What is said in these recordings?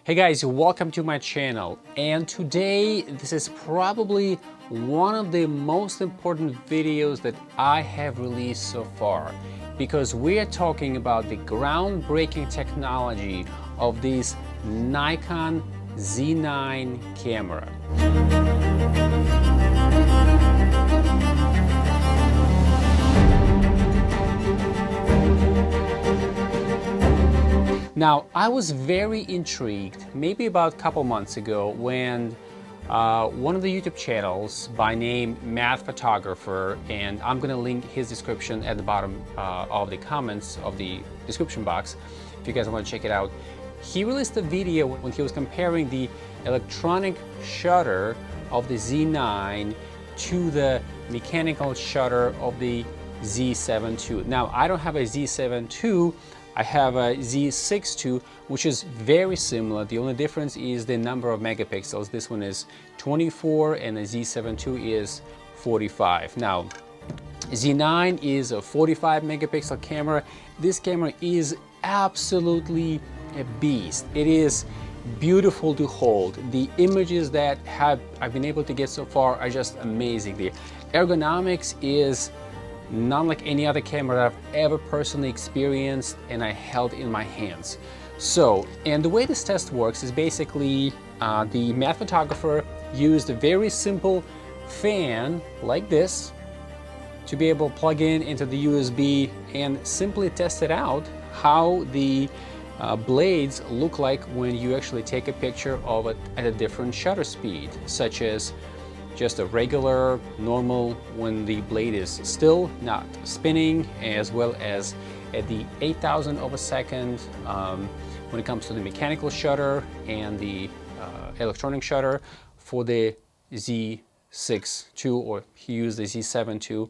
Hey guys, welcome to my channel, and today this is probably one of the most important videos that I have released so far, because we are talking about the groundbreaking technology of this Nikon Z9 camera. Now, I was very intrigued maybe about a couple months ago when one of the YouTube channels by name Math Photographer, and I'm going to link his description at the bottom of the comments of the description box if you guys want to check it out. He released a video when he was comparing the electronic shutter of the Z9 to the mechanical shutter of the Z6II. Now, I don't have a Z6II. I have a Z6II, which is very similar. The only difference is the number of megapixels. This one is 24 and the Z6II is 45. Now, Z9 is a 45 megapixel camera. This camera is absolutely a beast. It is beautiful to hold. The images that I've been able to get so far are just amazing. The ergonomics is not like any other camera that I've ever personally experienced and I held in my hands. So, and the way this test works is basically the Math Photographer used a very simple fan like this to be able to plug in into the USB and simply test it out how the blades look like when you actually take a picture of it at a different shutter speed, such as just a regular, normal, when the blade is still, not spinning, as well as at the 8,000 of a second when it comes to the mechanical shutter and the electronic shutter for the Z6II, or he used the Z7II,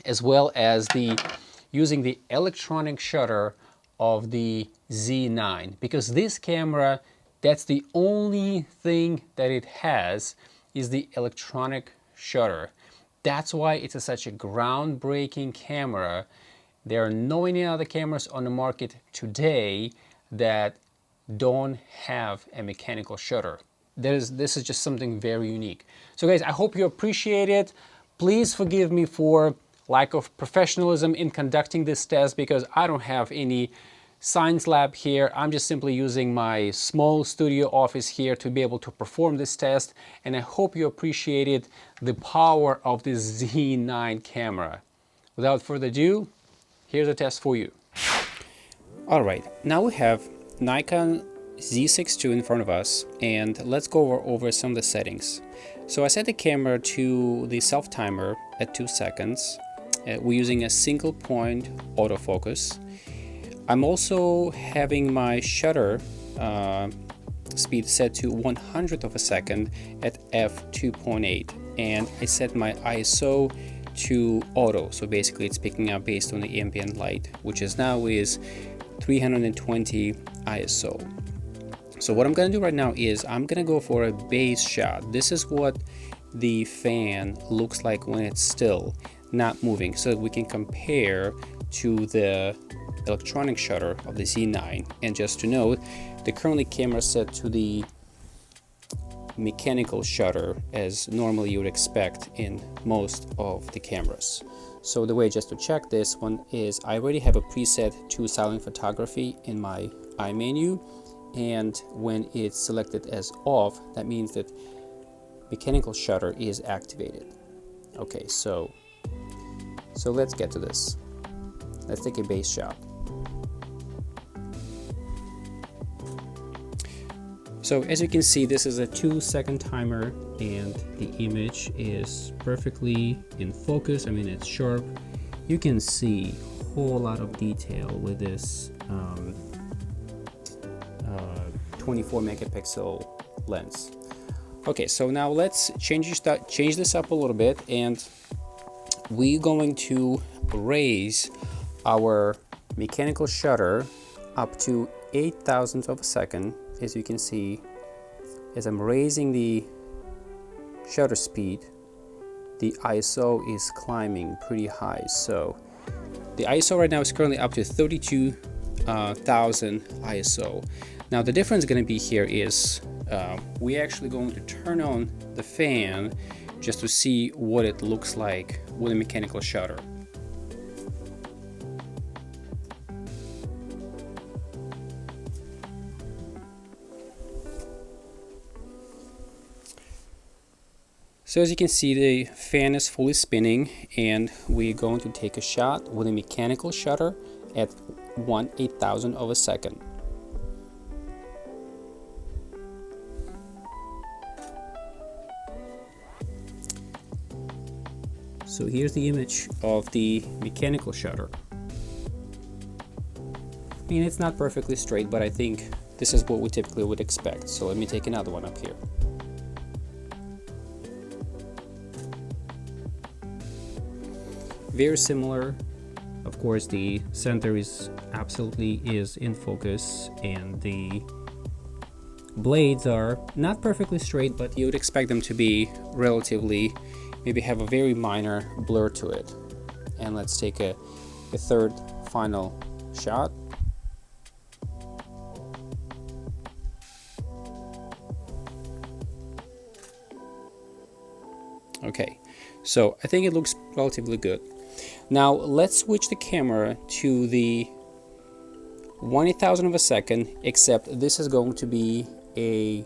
as well as using the electronic shutter of the Z9, because this camera, that's the only thing that it has is the electronic shutter. That's why it's such a groundbreaking camera. There are no any other cameras on the market today that don't have a mechanical shutter. This is just something very unique. So guys, I hope you appreciate it. Please forgive me for lack of professionalism in conducting this test, because I don't have any science lab here. I'm just simply using my small studio office here to be able to perform this test, and I hope you appreciated the power of this Z9 camera. Without further ado, here's a test for you. Alright, now we have Nikon Z6II in front of us, and let's go over some of the settings. So I set the camera to the self timer at 2 seconds. We're using a single point autofocus. I'm also having my shutter speed set to 100th of a second at f2.8, and I set my ISO to auto, so basically it's picking up based on the ambient light, which is now 320 ISO. So what I'm gonna do right now is I'm gonna go for a base shot. This is what the fan looks like when it's still, not moving, so that we can compare to the electronic shutter of the Z9. And just to note, the currently camera set to the mechanical shutter as normally you would expect in most of the cameras. So the way just to check this one is I already have a preset to silent photography in my iMenu, and when it's selected as off, that means that mechanical shutter is activated. Okay, so let's get to this. Let's take a base shot. So as you can see, this is a 2-second timer, and the image is perfectly in focus. I mean, it's sharp. You can see a whole lot of detail with this 24 megapixel lens. Okay, so now let's change this up a little bit, and we're going to raise our mechanical shutter up to 8,000th of a second. As you can see, as I'm raising the shutter speed, the ISO is climbing pretty high. So the ISO right now is currently up to 32,000 ISO. Now the difference going to be here is we're actually going to turn on the fan just to see what it looks like with a mechanical shutter. So as you can see, the fan is fully spinning, and we're going to take a shot with a mechanical shutter at 1/8000 of a second. So here's the image of the mechanical shutter. I mean, it's not perfectly straight, but I think this is what we typically would expect. So let me take another one up here. Very similar. Of course, the center is absolutely in focus, and the blades are not perfectly straight, but you would expect them to be relatively, maybe have a very minor blur to it. And let's take a third final shot. Okay, so I think it looks relatively good. Now let's switch the camera to the 1/8000 of a second, except this is going to be a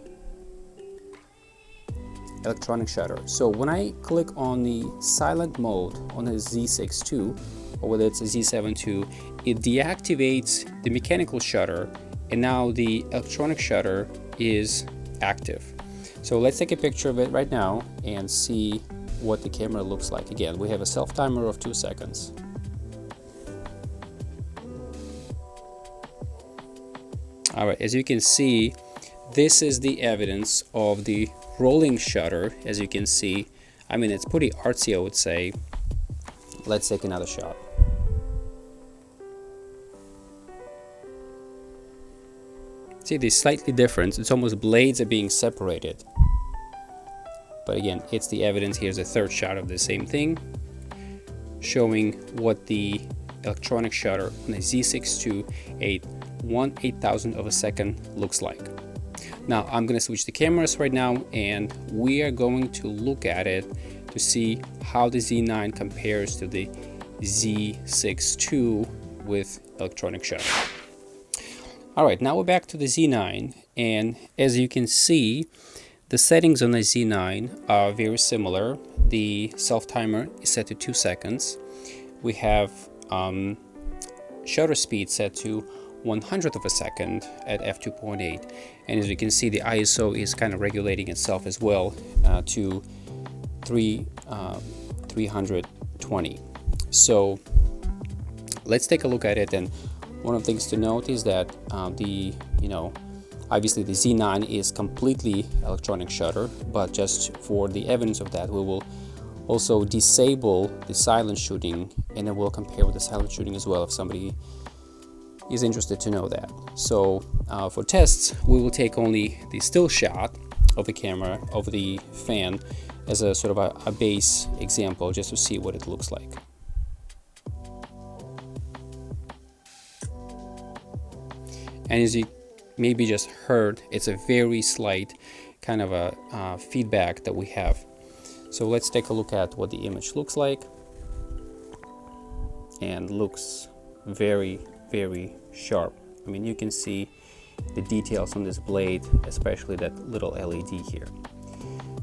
electronic shutter. So when I click on the silent mode on the Z6II, or whether it's a Z7II, it deactivates the mechanical shutter, and now the electronic shutter is active. So let's take a picture of it right now and see what the camera looks like. Again, we have a self timer of 2 seconds. All right, as you can see, this is the evidence of the rolling shutter. As you can see, I mean, it's pretty artsy, I would say. Let's take another shot. See, they're slightly different. It's almost blades are being separated. But again, it's the evidence. Here's a third shot of the same thing, showing what the electronic shutter on the Z6II at 1/8000 of a second looks like. Now I'm going to switch the cameras right now, and we are going to look at it to see how the Z9 compares to the Z6II with electronic shutter. Alright, now we're back to the Z9, and as you can see, the settings on the Z9 are very similar. The self-timer is set to 2 seconds. We have shutter speed set to 100th of a second at f2.8, and as you can see, the ISO is kind of regulating itself as well to 320. So let's take a look at it. And one of the things to note is that obviously the Z9 is completely electronic shutter, but just for the evidence of that, we will also disable the silent shooting, and then we'll compare with the silent shooting as well if somebody is interested to know that. So for tests, we will take only the still shot of the camera, of the fan, as a sort of a base example, just to see what it looks like. And as you maybe just heard, it's a very slight kind of a feedback that we have. So let's take a look at what the image looks like, and looks very, very sharp. I mean, you can see the details on this blade, especially that little LED here.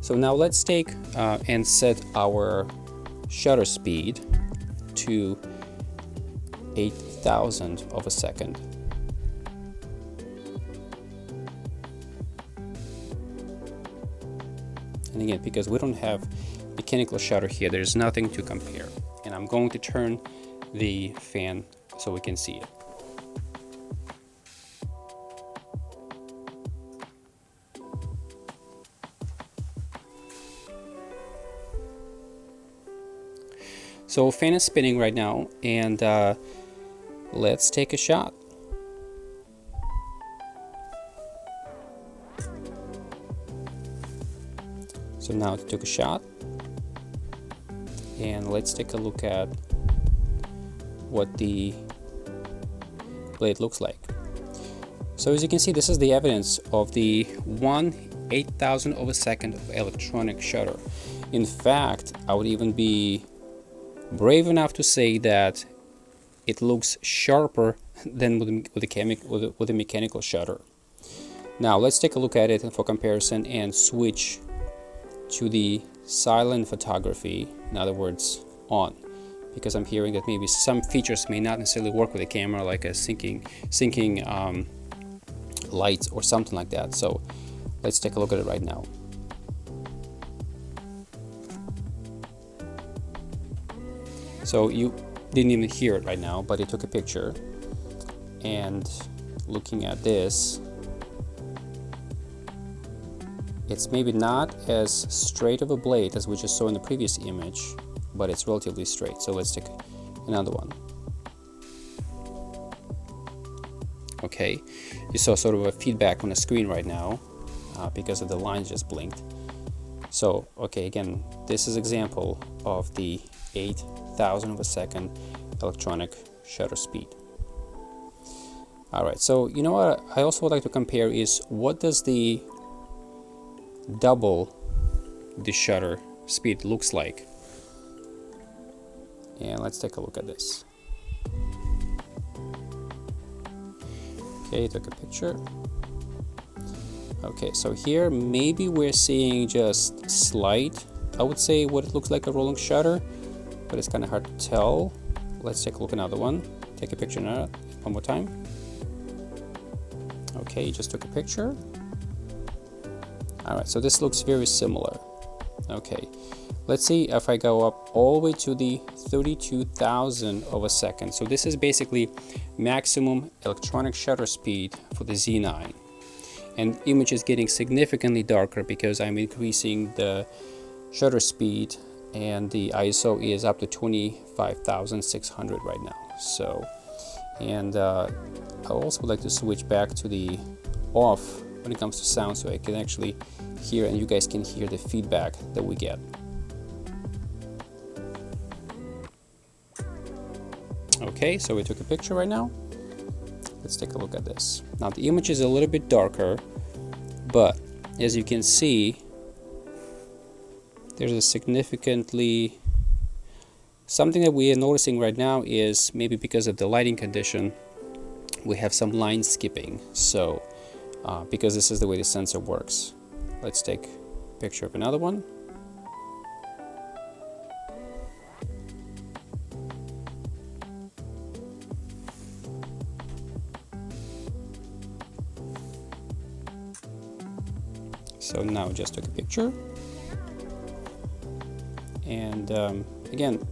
So now let's take and set our shutter speed to 8,000 of a second. And again, because we don't have mechanical shutter here, there's nothing to compare. And I'm going to turn the fan so we can see it. So fan is spinning right now, and let's take a shot. So now it took a shot, and let's take a look at what the blade looks like. So as you can see, this is the evidence of the 1/8,000 of a second of electronic shutter. In fact, I would even be brave enough to say that it looks sharper than with a mechanical shutter. Now let's take a look at it for comparison and switch to the silent photography, in other words, on, because I'm hearing that maybe some features may not necessarily work with the camera, like a syncing lights or something like that. So let's take a look at it right now. So you didn't even hear it right now, but it took a picture, and looking at this, it's maybe not as straight of a blade as we just saw in the previous image, but it's relatively straight. So let's take another one. Okay, you saw sort of a feedback on the screen right now because of the lines just blinked. So okay, again, this is example of the 8,000 of a second electronic shutter speed. All right, so you know what I also would like to compare is, what does the double the shutter speed looks like? And let's take a look at this. Okay, took a picture. Okay, so here maybe we're seeing just slight, I would say, what it looks like a rolling shutter, but it's kind of hard to tell. Let's take a look at another one. Take a picture now, one more time. Okay, just took a picture. All right, so this looks very similar. Okay, let's see if I go up all the way to the 32,000 of a second. So this is basically maximum electronic shutter speed for the Z9. And image is getting significantly darker because I'm increasing the shutter speed, and the ISO is up to 25,600 right now. So, and I also would like to switch back to the off when it comes to sound, so I can actually hear, and you guys can hear the feedback that we get. Okay, so we took a picture right now. Let's take a look at this. Now the image is a little bit darker, but as you can see, there's a significantly, something that we are noticing right now is maybe because of the lighting condition, we have some line skipping. So because this is the way the sensor works. Let's take a picture of another one. So now I just took a picture. And again,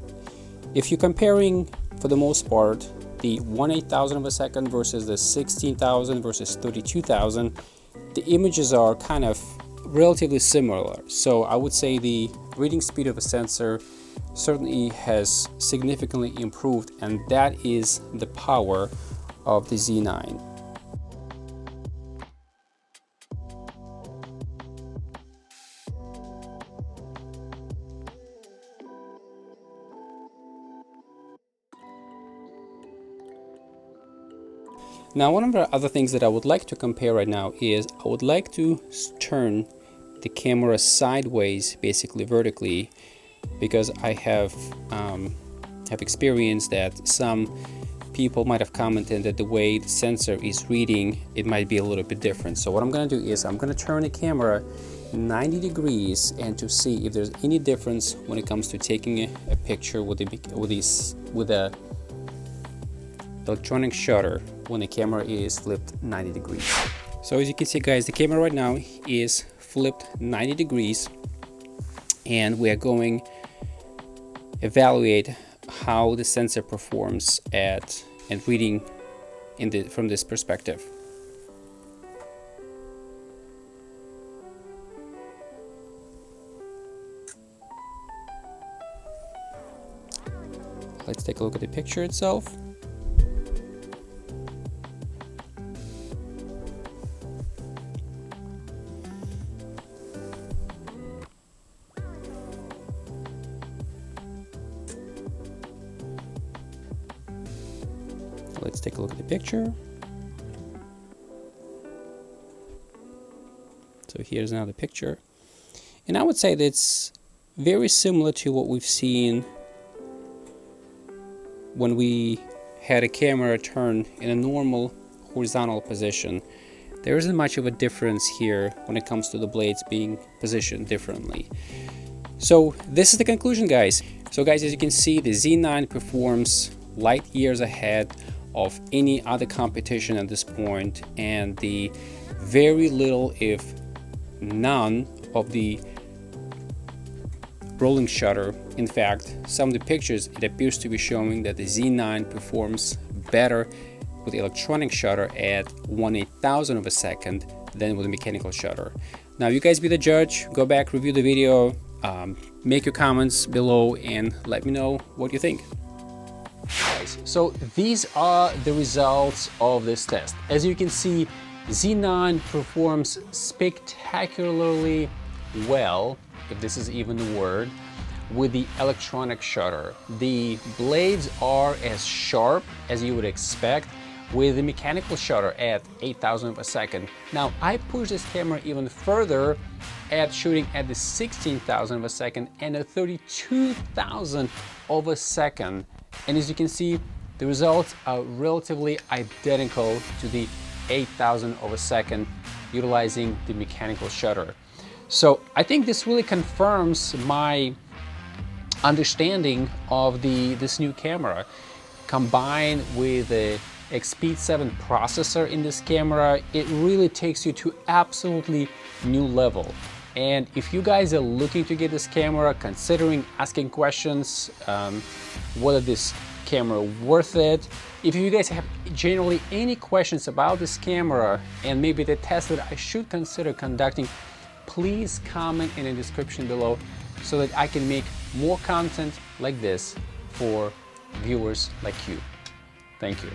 if you're comparing, for the most part, the 1/8,000 of a second versus the 16,000 versus 32,000, the images are kind of relatively similar. So I would say the reading speed of a sensor certainly has significantly improved, and that is the power of the Z9. Now, one of the other things that I would like to compare right now is I would like to turn the camera sideways, basically vertically, because I have experienced that some people might have commented that the way the sensor is reading, it might be a little bit different. So what I'm going to do is I'm going to turn the camera 90 degrees and to see if there's any difference when it comes to taking a picture with a electronic shutter when the camera is flipped 90 degrees. So as you can see, guys, the camera right now is flipped 90 degrees, and we are going to evaluate how the sensor performs at and reading from this perspective. Let's take a look at the picture itself. Let's take a look at the picture. So here's another picture. And I would say that it's very similar to what we've seen when we had a camera turned in a normal horizontal position. There isn't much of a difference here when it comes to the blades being positioned differently. So this is the conclusion, guys. So guys, as you can see, the Z9 performs light years ahead of any other competition at this point, and the very little, if none, of the rolling shutter. In fact, some of the pictures, it appears to be showing that the Z9 performs better with the electronic shutter at 1/8000 of a second than with a mechanical shutter. Now you guys be the judge. Go back, review the video, make your comments below and let me know what you think. So these are the results of this test. As you can see, Z9 performs spectacularly well, if this is even the word, with the electronic shutter. The blades are as sharp as you would expect with the mechanical shutter at 8000 of a second. Now I push this camera even further at shooting at the 16,000 of a second and a 32,000 of a second. And as you can see, the results are relatively identical to the 8000 of a second utilizing the mechanical shutter. So I think this really confirms my understanding of this new camera, combined with the Xpeed 7 processor in this camera. It really takes you to absolutely new level. And if you guys are looking to get this camera, considering asking questions whether this camera worth it, if you guys have generally any questions about this camera and maybe the test that I should consider conducting, please comment in the description below so that I can make more content like this for viewers like you. Thank you.